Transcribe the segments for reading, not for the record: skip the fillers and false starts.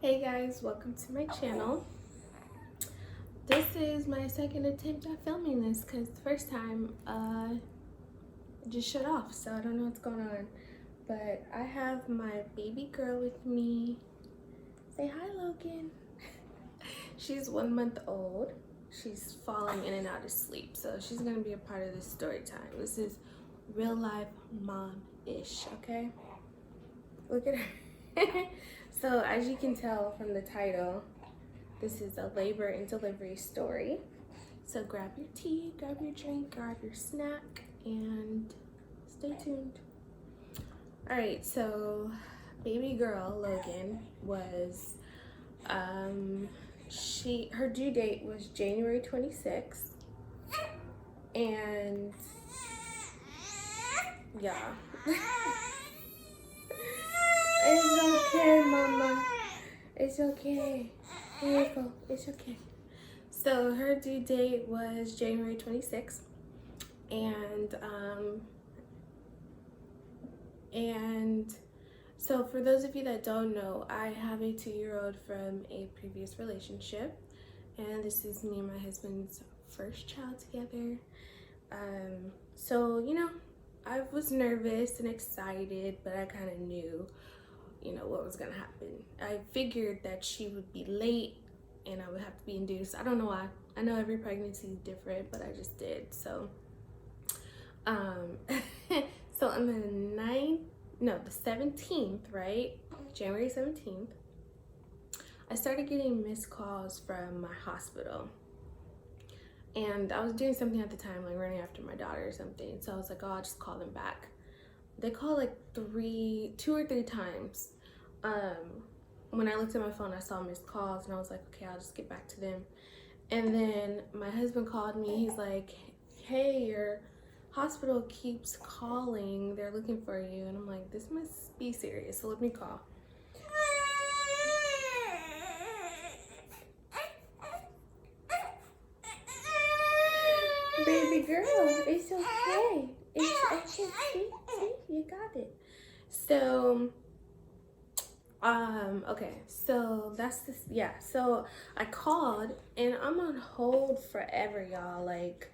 Hey guys, welcome to my channel. This is my second attempt at filming this because the first time it just shut off, so I don't know what's going on. But I have my baby girl with me. Say hi, Logan. She's 1 month old. She's falling in and out of sleep, so she's gonna be a part of this story time. This is real life mom-ish, okay? Look at her. So as you can tell from the title, this is a labor and delivery story. So grab your tea, grab your drink, grab your snack, and stay tuned. All right, so baby girl Logan was, her due date was January 26th, and yeah. It's okay, mama. It's okay. Here you go. It's okay. So her due date was January 26th, and so for those of you that don't know, I have a 2-year-old from a previous relationship, and this is me and my husband's first child together. So you know, I was nervous and excited, but I kind of knew, you know, what was gonna happen. I figured that she would be late and I would have to be induced. I don't know why. I know every pregnancy is different, but I just did. So so on the 17th, right? January 17th, I started getting missed calls from my hospital. And I was doing something at the time, like running after my daughter or something. So I was like, oh, I'll just call them back. They called like 2 or 3 times. When I looked at my phone, I saw missed calls and I was like, okay, I'll just get back to them. And then my husband called me. He's like, hey, your hospital keeps calling. They're looking for you. And I'm like, this must be serious. So let me call. Baby girl, it's okay. It's okay. See, you got it. So, okay, so that's this, yeah. So I called and I'm on hold forever, y'all, like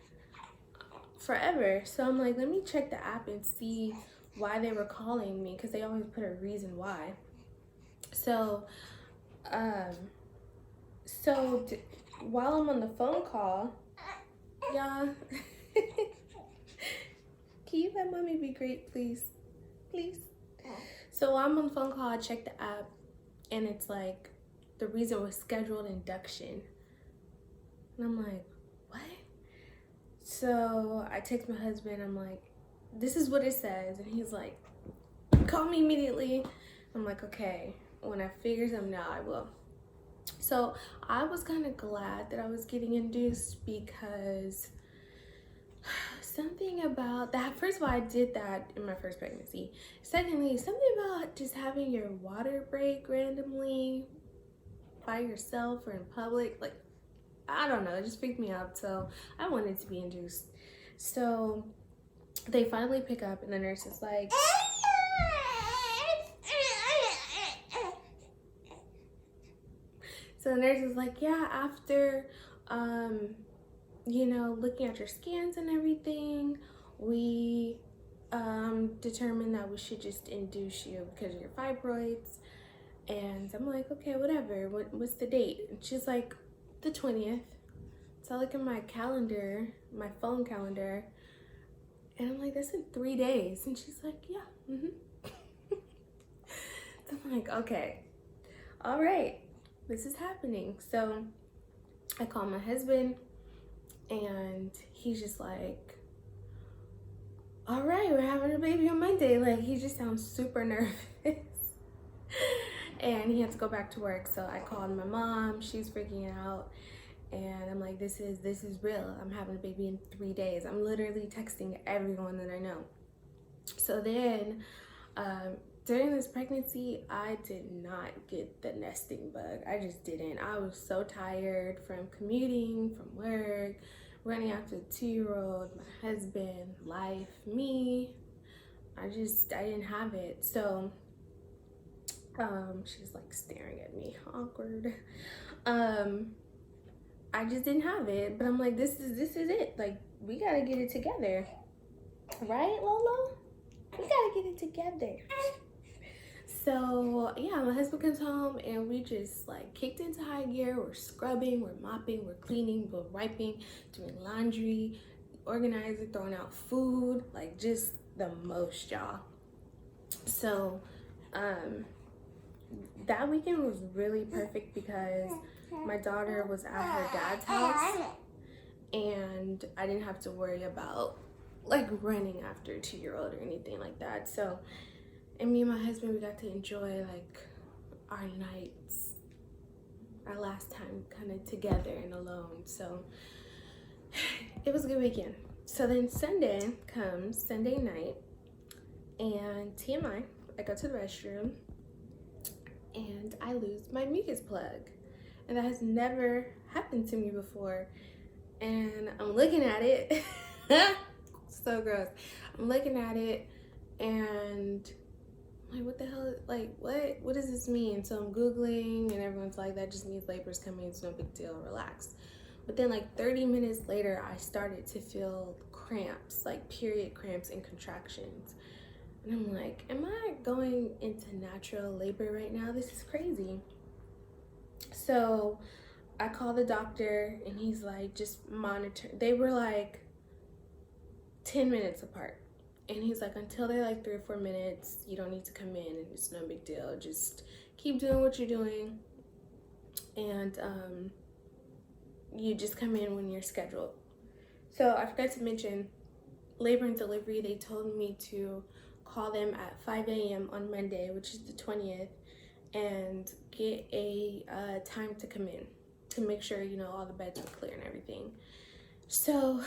forever. So I'm like, let me check the app and see why they were calling me, because they always put a reason why. So, while I'm on the phone call, y'all, can you let mommy be great, please? Please. So while I'm on the phone call, I check the app and it's like, the reason was scheduled induction. And I'm like, what? So I text my husband, I'm like, this is what it says. And he's like, call me immediately. I'm like, okay, when I figure something out, I will. So I was kind of glad that I was getting induced, because something about that, first of all, I did that in my first pregnancy. Secondly, something about just having your water break randomly by yourself or in public, like, I don't know, it just freaked me out. So I wanted to be induced. So they finally pick up and the nurse is like, so the nurse is like, yeah, after you know, looking at your scans and everything, we determined that we should just induce you because of your fibroids. And I'm like, okay, whatever. What's the date? And she's like, the 20th. So I look at my calendar, my phone calendar, and I'm like, that's in 3 days. And she's like, yeah. So I'm like, okay, all right, this is happening. So I call my husband and he's just like, all right, we're having a baby on Monday. Like, he just sounds super nervous. And he had to go back to work. So I called my mom, she's freaking out. And I'm like, this is real. I'm having a baby in 3 days. I'm literally texting everyone that I know. So then, during this pregnancy, I did not get the nesting bug. I just didn't. I was so tired from commuting, from work, running after a 2-year-old, my husband, life, me. I didn't have it. So She's like staring at me, awkward. I just didn't have it, but I'm like, this is it. Like, we gotta get it together, right, Lolo? We gotta get it together. So yeah, my husband comes home and we just like kicked into high gear. We're scrubbing, we're mopping, we're cleaning, we're wiping, doing laundry, organizing, throwing out food, like just the most, y'all. So that weekend was really perfect because my daughter was at her dad's house and I didn't have to worry about like running after a 2-year-old or anything like that. So, and me and my husband, we got to enjoy like our nights, our last time kind of together and alone. So it was a good weekend. So then Sunday comes, Sunday night, and TMI, I go to the restroom and I lose my mucus plug. And that has never happened to me before. And I'm looking at it. So gross. I'm looking at it and I'm like, what the hell? Like, what does this mean? So I'm Googling and everyone's like, that just means labor's coming. It's no big deal. Relax. But then like 30 minutes later, I started to feel cramps, like period cramps and contractions. And I'm like, am I going into natural labor right now? This is crazy. So I called the doctor and he's like, just monitor. They were like 10 minutes apart. And he's like, until they're like 3 or 4 minutes, you don't need to come in and it's no big deal. Just keep doing what you're doing. And you just come in when you're scheduled. So I forgot to mention labor and delivery. They told me to call them at 5 a.m. on Monday, which is the 20th, and get a time to come in to make sure, you know, all the beds were clear and everything. So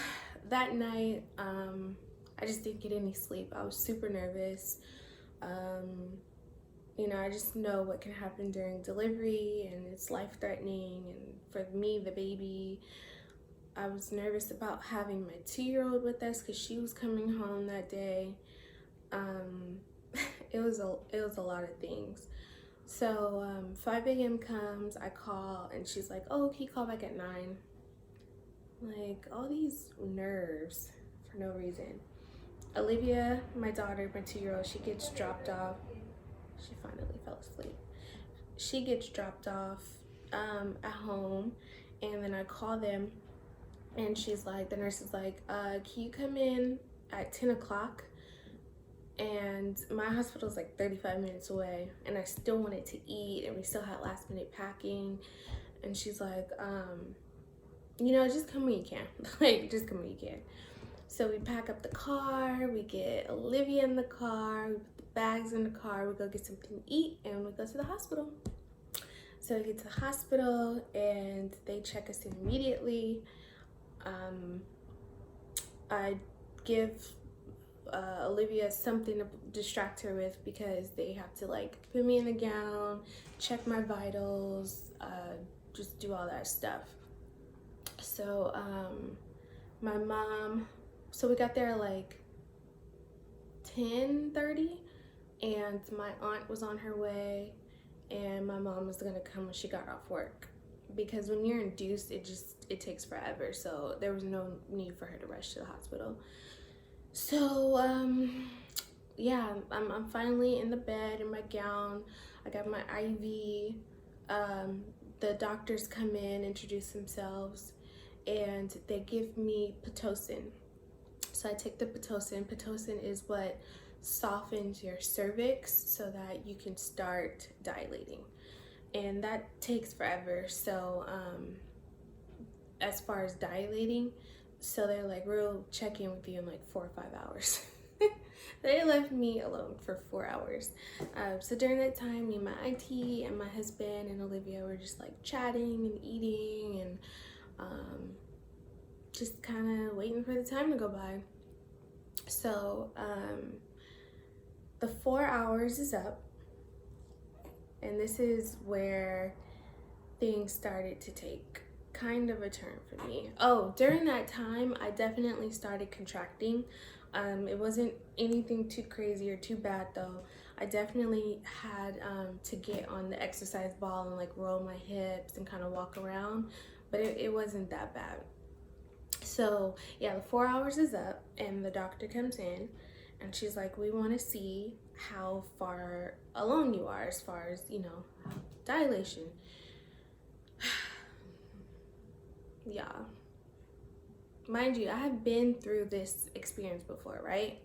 that night, I just didn't get any sleep. I was super nervous. You know, I just know what can happen during delivery and it's life-threatening. And for me, the baby, I was nervous about having my 2-year-old with us because she was coming home that day. It was a lot of things. So 5 a.m. comes, I call and she's like, oh, can you call back at 9? Like, all these nerves for no reason. Olivia, my daughter, my 2-year-old, she gets dropped off. She finally fell asleep. She gets dropped off at home, and then I call them, and she's like, the nurse is like, can you come in at 10 o'clock? And my hospital's like 35 minutes away, and I still wanted to eat, and we still had last minute packing. And she's like, you know, just come when you can. Like, just come when you can. So we pack up the car, we get Olivia in the car, we put the bags in the car, we go get something to eat, and we go to the hospital. So we get to the hospital, and they check us in immediately. I give Olivia something to distract her with because they have to like put me in a gown, check my vitals, just do all that stuff. So my mom, so we got there like 10:30, and my aunt was on her way, and my mom was gonna come when she got off work, because when you're induced, it takes forever. So there was no need for her to rush to the hospital. So yeah, I'm finally in the bed in my gown. I got my IV. The doctors come in, introduce themselves, and they give me Pitocin. So I take the Pitocin. Pitocin is what softens your cervix so that you can start dilating, and that takes forever. So as far as dilating, so they're like, we'll check in with you in like 4 or 5 hours. They left me alone for 4 hours. So during that time, me and my auntie and my husband and Olivia were just like chatting and eating and just kind of waiting for the time to go by. So the 4 hours is up, and this is where things started to take kind of a turn for me. Oh, during that time, I definitely started contracting. It wasn't anything too crazy or too bad though. I definitely had to get on the exercise ball and like roll my hips and kind of walk around, but it wasn't that bad. So yeah, the 4 hours is up and the doctor comes in and she's like, we want to see how far along you are as far as, you know, dilation. Yeah. Mind you, I have been through this experience before, right?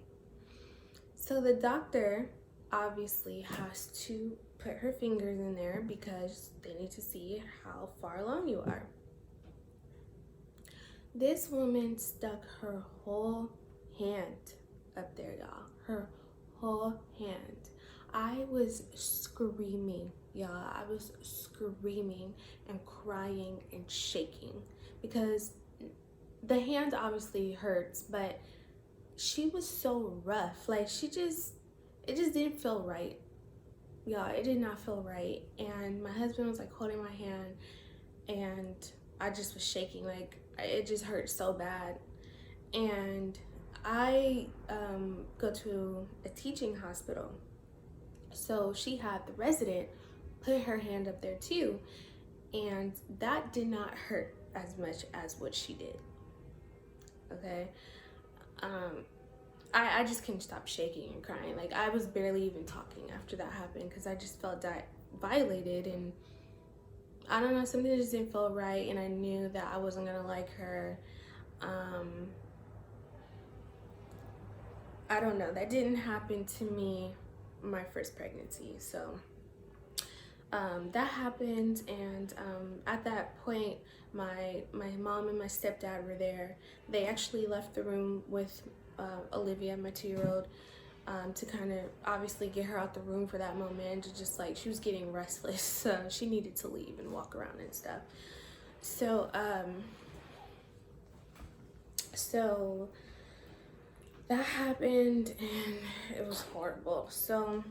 So the doctor obviously has to put her fingers in there because they need to see how far along you are. This woman stuck her whole hand up there, y'all. Her whole hand. I was screaming, y'all. I was screaming and crying and shaking because the hand obviously hurts, but she was so rough. Like it just didn't feel right. Yeah, it did not feel right. And my husband was like holding my hand and I just was shaking. Like it just hurt so bad. And I go to a teaching hospital. So she had the resident put her hand up there too. And that did not hurt as much as what she did. Okay. I just couldn't stop shaking and crying. Like I was barely even talking after that happened because I just felt violated, and I don't know, something just didn't feel right, and I knew that I wasn't gonna like her. I don't know, that didn't happen to me my first pregnancy. So that happened, and at that point my mom and my stepdad were there. They actually left the room with Olivia, my 2-year-old, to kind of obviously get her out the room for that moment. Just like she was getting restless, so she needed to leave and walk around and stuff. So so that happened and it was horrible. So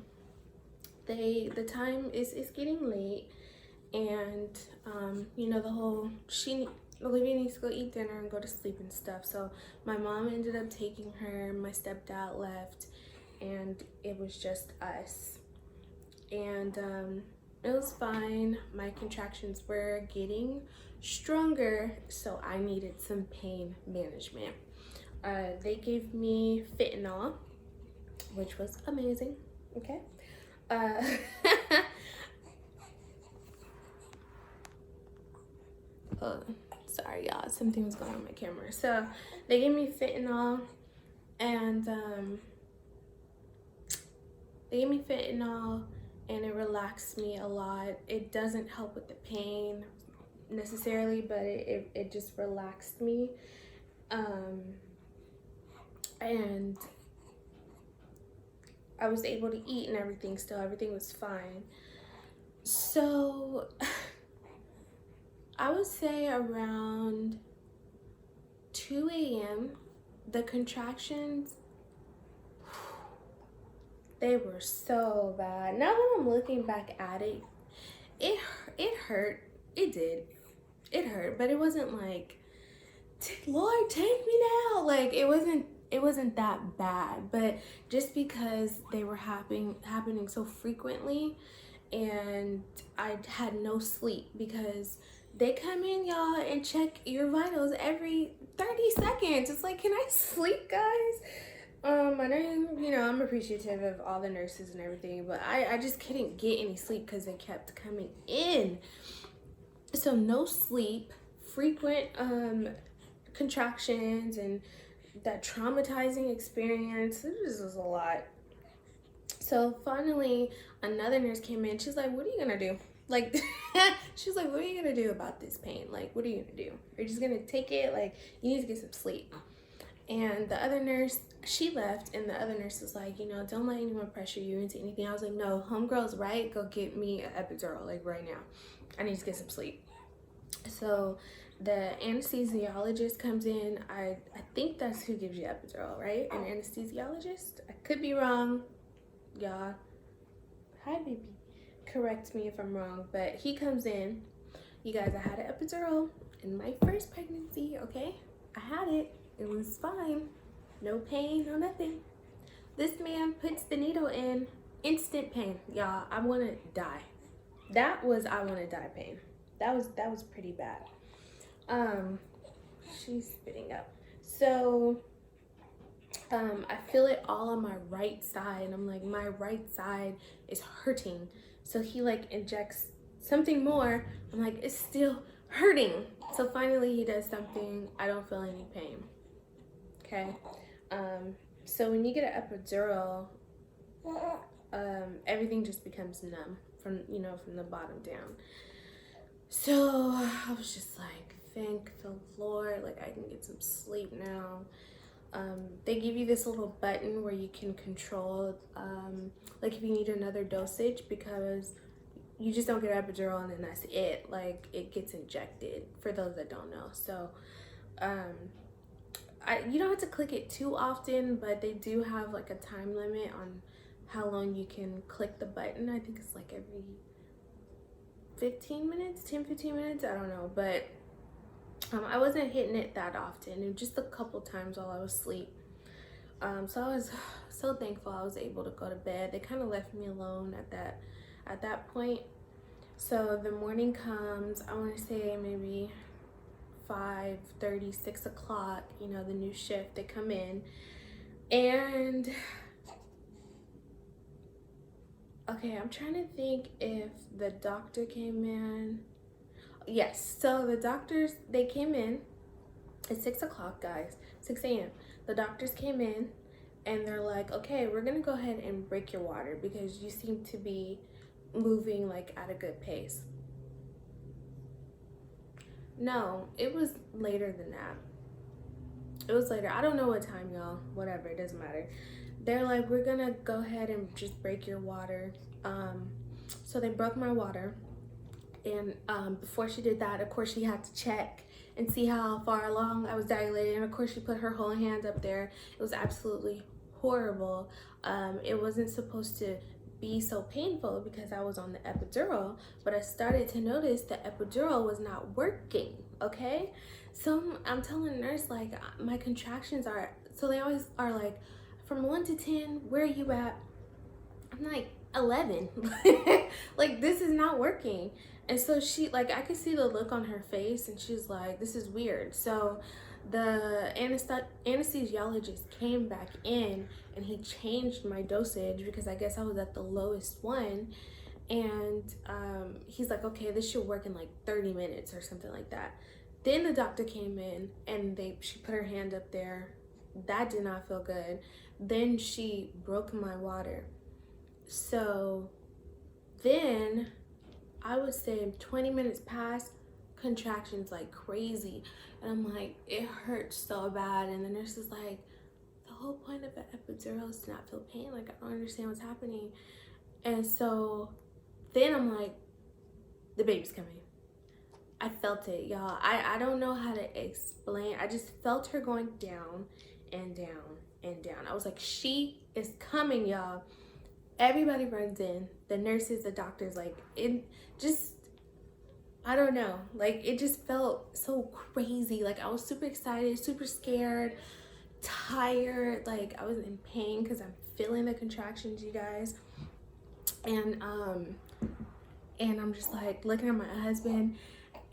the time is getting late, and you know, the whole Olivia needs to go eat dinner and go to sleep and stuff. So my mom ended up taking her, my stepdad left, and it was just us. And it was fine. My contractions were getting stronger, so I needed some pain management. They gave me fentanyl, which was amazing. Okay. Oh, sorry y'all, something was going on with my camera. So they gave me fentanyl, and it relaxed me a lot. It doesn't help with the pain necessarily, but it just relaxed me. And I was able to eat and everything still. Everything was fine. So I would say around 2 a.m., the contractions, they were so bad. Now that I'm looking back at it, it hurt. It did. It hurt, but it wasn't like, Lord, take me now. Like it wasn't that bad. But just because they were happening so frequently, and I had no sleep because they come in, y'all, and check your vitals every 30 seconds. It's like, can I sleep, guys? I know, you know, I'm appreciative of all the nurses and everything, but I just couldn't get any sleep because they kept coming in. So no sleep, frequent contractions, and that traumatizing experience. It just was a lot. So finally, another nurse came in. She's like, what are you gonna do? Like, she's like, what are you gonna do about this pain? Like, what are you gonna do? You're just gonna take it? Like, you need to get some sleep. And the other nurse, she left, and the other nurse was like, you know, don't let anyone pressure you into anything. I was like, no, homegirl's right. Go get me an epidural, like, right now. I need to get some sleep. So the anesthesiologist comes in. I think that's who gives you epidural, right? An anesthesiologist? I could be wrong. Y'all, hi baby, correct me if I'm wrong, but he comes in. You guys, I had an epidural in my first pregnancy. Okay, I had it. It was fine, no pain, no nothing. This man puts the needle in instant pain, y'all. I want to die. That was I want to die pain. That was pretty bad. She's spitting up. So I feel it all on my right side. I'm like, my right side is hurting. So he like injects something more. I'm like, it's still hurting. So finally he does something. I don't feel any pain. Okay. So when you get an epidural, everything just becomes numb from the bottom down. So I was just like, thank the Lord, like I can get some sleep now. They give you this little button where you can control, like if you need another dosage, because you just don't get an epidural and then that's it. Like it gets injected, for those that don't know. So you don't have to click it too often, but they do have like a time limit on how long you can click the button. I think it's like every 15 minutes, 10-15 minutes, I don't know, but I wasn't hitting it that often, and just a couple times while I was asleep. So I was so thankful I was able to go to bed. They kind of left me alone at that point. So the morning comes, I want to say maybe 5:30, 6 o'clock, the new shift, they come in, and okay, I'm trying to think if the doctor came in. Yes, so the doctors, they came in at 6 o'clock, guys, 6 a.m. The doctors came in and they're like, okay, we're gonna go ahead and break your water because you seem to be moving like at a good pace. No, it was later than that. It was later. I don't know what time, y'all. Whatever, it doesn't matter. They're like, we're gonna go ahead and just break your water. So they broke my water. And before she did that, of course, she had to check and see how far along I was dilated. And of course, she put her whole hand up there. It was absolutely horrible. It wasn't supposed to be so painful because I was on the epidural, but I started to notice the epidural was not working, okay? So I'm telling the nurse, like, my contractions are, so they always are like, from 1 to 10, where are you at? I'm like, 11. Like, this is not working. And so she, like, I could see the look on her face, and she's like, this is weird. So the anesthesiologist came back in, and he changed my dosage because I guess I was at the lowest one. And he's like, okay, this should work in like 30 minutes or something like that. Then the doctor came in, and she put her hand up there. That did not feel good. Then she broke my water. So then I would say 20 minutes passed, contractions like crazy. And I'm like, it hurts so bad. And the nurse is like, the whole point of an epidural is to not feel pain. Like, I don't understand what's happening. And so then I'm like, the baby's coming. I felt it, y'all. I don't know how to explain. I just felt her going down and down and down. I was like, she is coming, y'all. Everybody runs in, the nurses, the doctors, like, it just, I don't know, like, it just felt so crazy. Like, I was super excited, super scared, tired, like, I was in pain because I'm feeling the contractions, you guys. And I'm just like looking at my husband,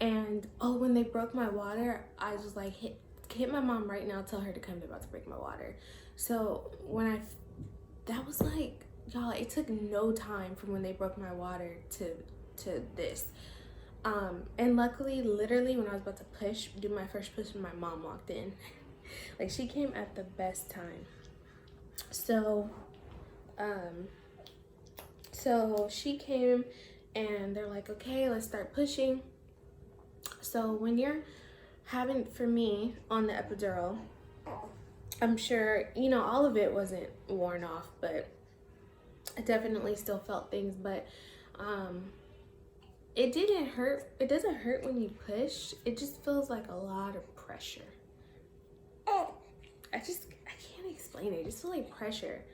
and when they broke my water, I was like, hit my mom right now, tell her to come, they're about to break my water. So that was like, y'all, it took no time from when they broke my water to this. And luckily, literally, when I was about to do my first push, my mom walked in. Like, she came at the best time. So she came, and they're like, okay, let's start pushing. So when you're having, for me, on the epidural, I'm sure, all of it wasn't worn off, but I definitely still felt things. But it didn't hurt. It doesn't hurt when you push. It just feels like a lot of pressure. I can't explain it. It just feels like pressure.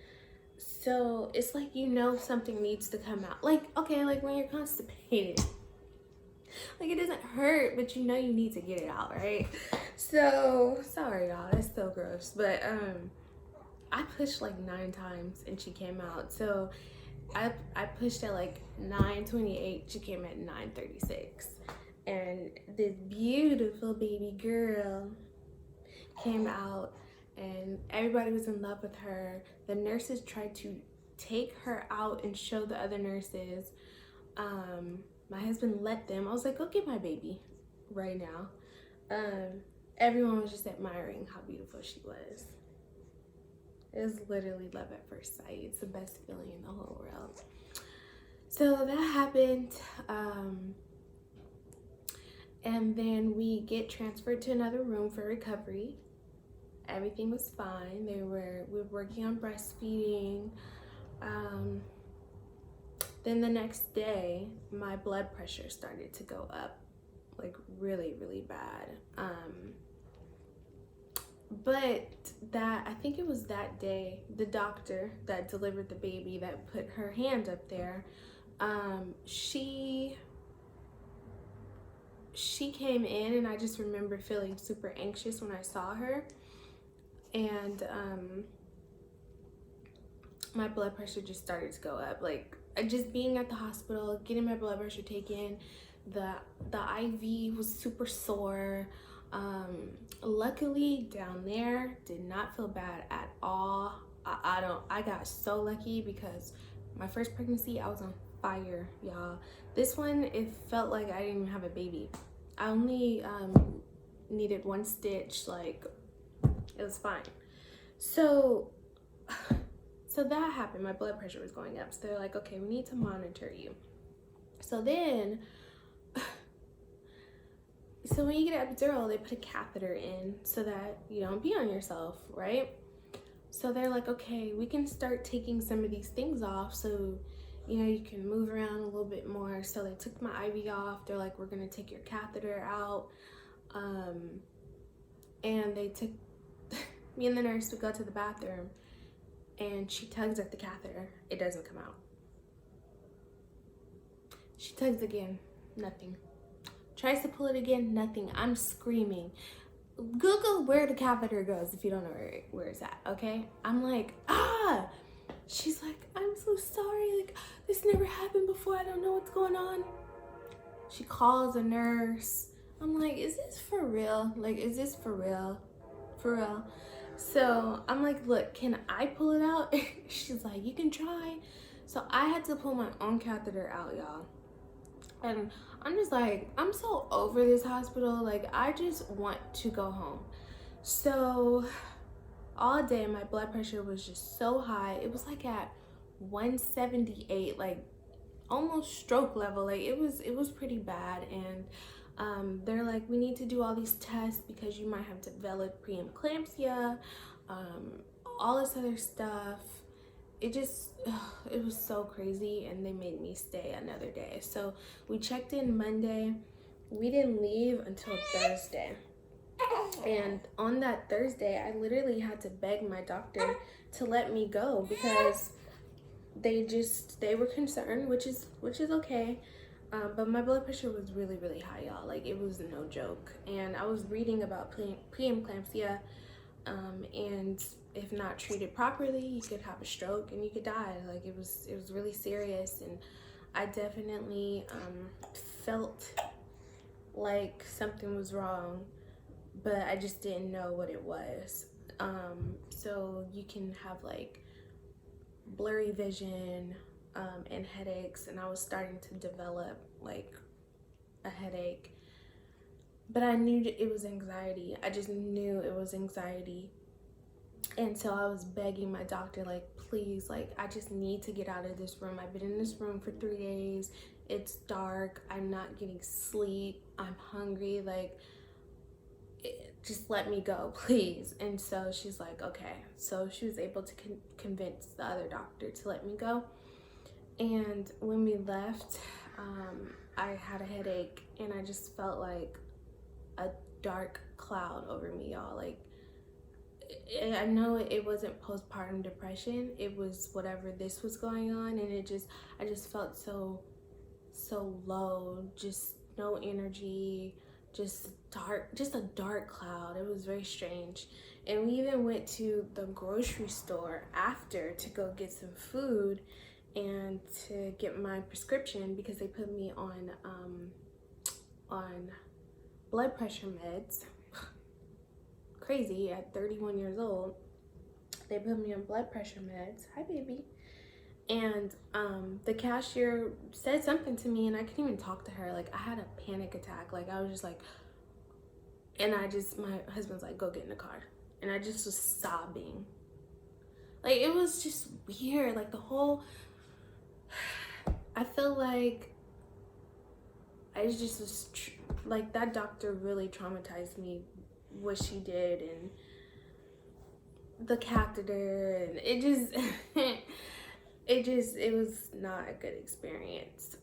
So it's like, something needs to come out. Like, okay, like when you're constipated. Like, it doesn't hurt, but you need to get it out, right? So, sorry, y'all. That's so gross. But I pushed like 9 times and she came out. So I pushed at like 9:28. She came at 9:36, and this beautiful baby girl came out, and everybody was in love with her. The nurses tried to take her out and show the other nurses. My husband let them. I was like, go get my baby right now. Everyone was just admiring how beautiful she was. It was literally love at first sight. It's the best feeling in the whole world. So that happened. And then we get transferred to another room for recovery. Everything was fine. We were working on breastfeeding. Then the next day, my blood pressure started to go up, like really, really bad. But I think it was that day, the doctor that delivered the baby, that put her hand up there, she came in, and I just remember feeling super anxious when I saw her. And my blood pressure just started to go up. Like, just being at the hospital, getting my blood pressure taken, the IV was super sore. Luckily down there did not feel bad at all. I got so lucky because my first pregnancy, I was on fire, y'all. This one, it felt like I didn't even have a baby. I only needed one stitch. Like, it was fine. So that happened. My blood pressure was going up. So they're like, okay, we need to monitor you. So then, so when you get an epidural, they put a catheter in so that you don't pee on yourself, right? So they're like, okay, we can start taking some of these things off so, you know, you can move around a little bit more. So they took my IV off. They're like, we're gonna take your catheter out. And they took, me and the nurse would go to the bathroom, and she tugs at the catheter. It doesn't come out. She tugs again, nothing. Tries to pull it again, nothing. I'm screaming. Google where the catheter goes if you don't know where it's at, okay? I'm like, ah! She's like, I'm so sorry. Like, this never happened before. I don't know what's going on. She calls a nurse. I'm like, is this for real? Like, is this for real? For real? So I'm like, look, can I pull it out? She's like, you can try. So I had to pull my own catheter out, y'all. And I'm just like, I'm so over this hospital. Like, I just want to go home. So all day my blood pressure was just so high. It was like at 178, like almost stroke level. Like, it was pretty bad. And they're like, we need to do all these tests because you might have developed preeclampsia, all this other stuff. It was so crazy, and they made me stay another day. So we checked in Monday. We didn't leave until Thursday. And on that Thursday, I literally had to beg my doctor to let me go because they were concerned, which is okay. But my blood pressure was really, really high, y'all. Like, it was no joke. And I was reading about preeclampsia, and if not treated properly, you could have a stroke and you could die. Like, it was really serious. And I definitely felt like something was wrong, but I just didn't know what it was. So you can have like blurry vision, and headaches, and I was starting to develop like a headache, but I knew it was anxiety. I just knew it was anxiety. And so I was begging my doctor, like, please, like, I just need to get out of this room. I've been in this room for 3 days. It's dark. I'm not getting sleep. I'm hungry. Like, just let me go, please. And so she's like, okay. So she was able to convince the other doctor to let me go. And when we left, I had a headache, and I just felt like a dark cloud over me, y'all. Like, I know it wasn't postpartum depression. It was whatever this was going on, and I just felt so low, just no energy, just a dark cloud. It was very strange. And we even went to the grocery store after to go get some food, and to get my prescription because they put me on blood pressure meds. Crazy, at 31 years old, they put me on blood pressure meds. Hi, baby. And the cashier said something to me, and I couldn't even talk to her. Like, I had a panic attack. Like, I was just like, and my husband's like, go get in the car. And I just was sobbing. Like, it was just weird. Like, I feel like I just was, like, that doctor really traumatized me, what she did, and the catheter, and it was not a good experience.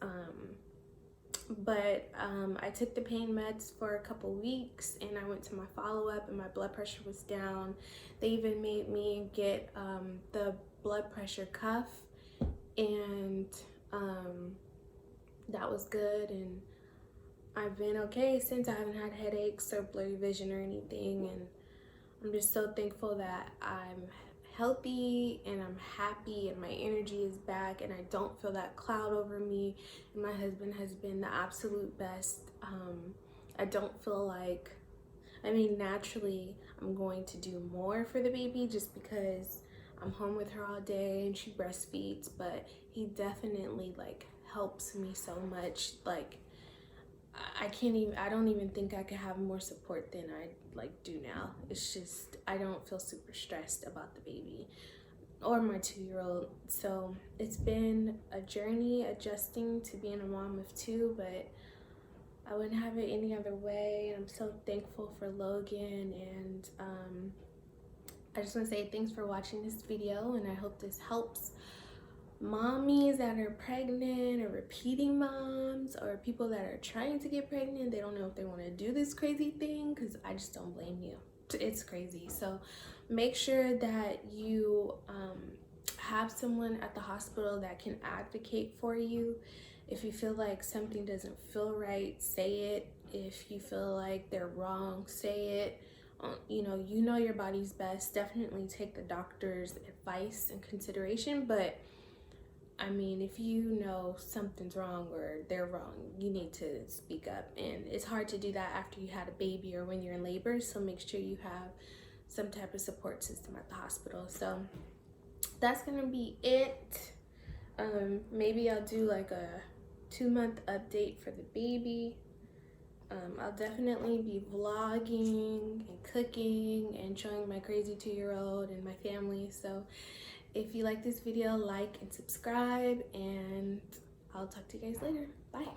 But I took the pain meds for a couple weeks, and I went to my follow-up, and my blood pressure was down. They even made me get the blood pressure cuff, and that was good, and I've been okay since. I haven't had headaches or blurry vision or anything, and I'm just so thankful that I'm healthy and I'm happy and my energy is back and I don't feel that cloud over me, and my husband has been the absolute best. I don't feel like, I mean, naturally I'm going to do more for the baby just because I'm home with her all day and she breastfeeds, but he definitely like helps me so much. Like, I don't even think I could have more support than I like do now. It's just, I don't feel super stressed about the baby or my 2-year-old. So it's been a journey adjusting to being a mom of 2, but I wouldn't have it any other way. And I'm so thankful for Logan, and I just want to say thanks for watching this video, and I hope this helps mommies that are pregnant or repeating moms or people that are trying to get pregnant. They don't know if they want to do this crazy thing, because I just don't blame you. It's crazy. So make sure that you have someone at the hospital that can advocate for you. If you feel like something doesn't feel right, say it. If you feel like they're wrong, say it. You know your body's best. Definitely take the doctor's advice and consideration, but I mean, if you know something's wrong or they're wrong, you need to speak up. And it's hard to do that after you had a baby or when you're in labor, so make sure you have some type of support system at the hospital. So that's gonna be it. Maybe I'll do like a 2-month update for the baby. I'll definitely be vlogging and cooking and showing my crazy 2-year-old and my family. So if you like this video, like and subscribe, and I'll talk to you guys later. Bye.